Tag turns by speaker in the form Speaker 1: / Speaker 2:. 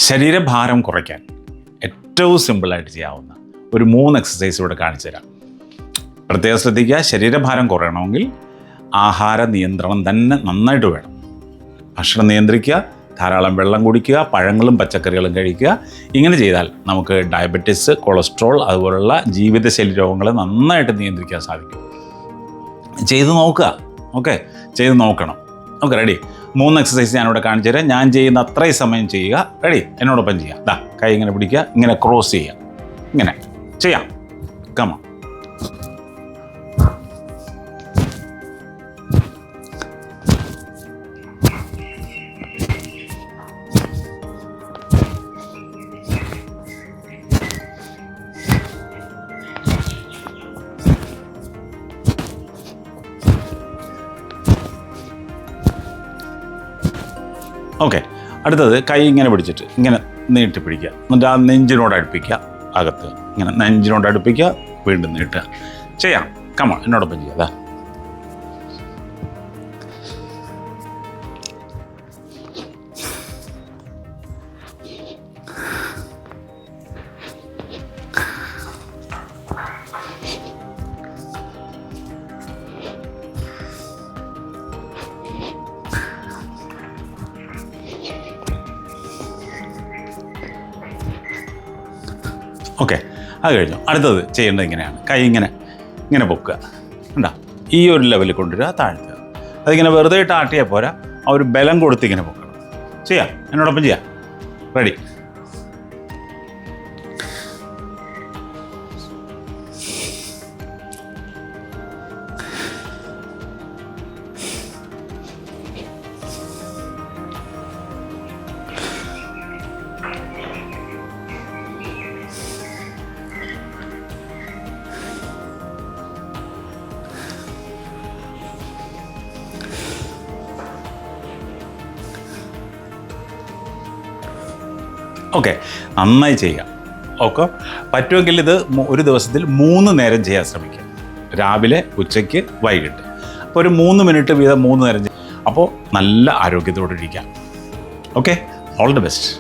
Speaker 1: ശരീരഭാരം കുറയ്ക്കാൻ ഏറ്റവും സിമ്പിളായിട്ട് ചെയ്യാവുന്ന ഒരു 3 എക്സസൈസ് ഇവിടെ കാണിച്ചു തരാം. പ്രത്യേകം ശ്രദ്ധിക്കുക, ശരീരഭാരം കുറയണമെങ്കിൽ ആഹാര നിയന്ത്രണം തന്നെ നന്നായിട്ട് വേണം. ഭക്ഷണം നിയന്ത്രിക്കുക, ധാരാളം വെള്ളം കുടിക്കുക, പഴങ്ങളും പച്ചക്കറികളും കഴിക്കുക. ഇങ്ങനെ ചെയ്താൽ നമുക്ക് ഡയബറ്റിസ്, കൊളസ്ട്രോൾ അതുപോലുള്ള ജീവിതശൈലി രോഗങ്ങളെ നന്നായിട്ട് നിയന്ത്രിക്കാൻ സാധിക്കും. ചെയ്ത് നോക്കുക. ഓക്കെ, ചെയ്ത് നോക്കണം. Okay, ready? 3 എക്സസൈസ് ഞാനിവിടെ കാണിച്ചു തരാം. ഞാൻ ചെയ്യുന്ന അത്രയും സമയം ചെയ്യുക. റെഡി? എന്നോടൊപ്പം ചെയ്യുക. ദാ കൈ ഇങ്ങനെ പിടിക്കുക, ഇങ്ങനെ ക്രോസ് ചെയ്യുക, ഇങ്ങനെ ചെയ്യാം. കമ. ഓക്കെ, അടുത്തത് കൈ ഇങ്ങനെ പിടിച്ചിട്ട് ഇങ്ങനെ നീട്ടി പിടിക്കുക. എന്നിട്ട് ആ നെഞ്ചിനോട് അടുപ്പിക്കുക, അകത്ത് ഇങ്ങനെ നെഞ്ചിനോട് അടുപ്പിക്കുക, വീണ്ടും നീട്ടുക. ചെയ്യാം. കമ, എന്നോടൊപ്പം ചെയ്യുക. അതാ ഓക്കെ, അത് കഴിഞ്ഞു. അടുത്തത് ചെയ്യേണ്ടത് ഇങ്ങനെയാണ്. കൈ ഇങ്ങനെ പൊക്കുക. കണ്ടോ? ഈ ഒരു ലെവലിൽ കൊണ്ടുവരിക, താഴ്ത്തുക. അതിങ്ങനെ വെറുതെ ഇട്ട് ആട്ടിയാൽ പോരാ, ആ ഒരു ബലം കൊടുത്ത് ഇങ്ങനെ പൊക്കണം. ചെയ്യാം. എന്നോടൊപ്പം ചെയ്യാം. റെഡി? ഓക്കെ, നന്നായി ചെയ്യുക. ഓക്കെ, പറ്റുമെങ്കിൽ ഇത് ഒരു ദിവസത്തിൽ 3 നേരം ചെയ്യാൻ ശ്രമിക്കുക. രാവിലെ, ഉച്ചയ്ക്ക്, വൈകിട്ട്. അപ്പോൾ ഒരു 3 മിനിറ്റ് വീതം 3 നേരം ചെയ്യുക. അപ്പോൾ നല്ല ആരോഗ്യത്തോടെ ഇരിക്കാം. Okay, all the best.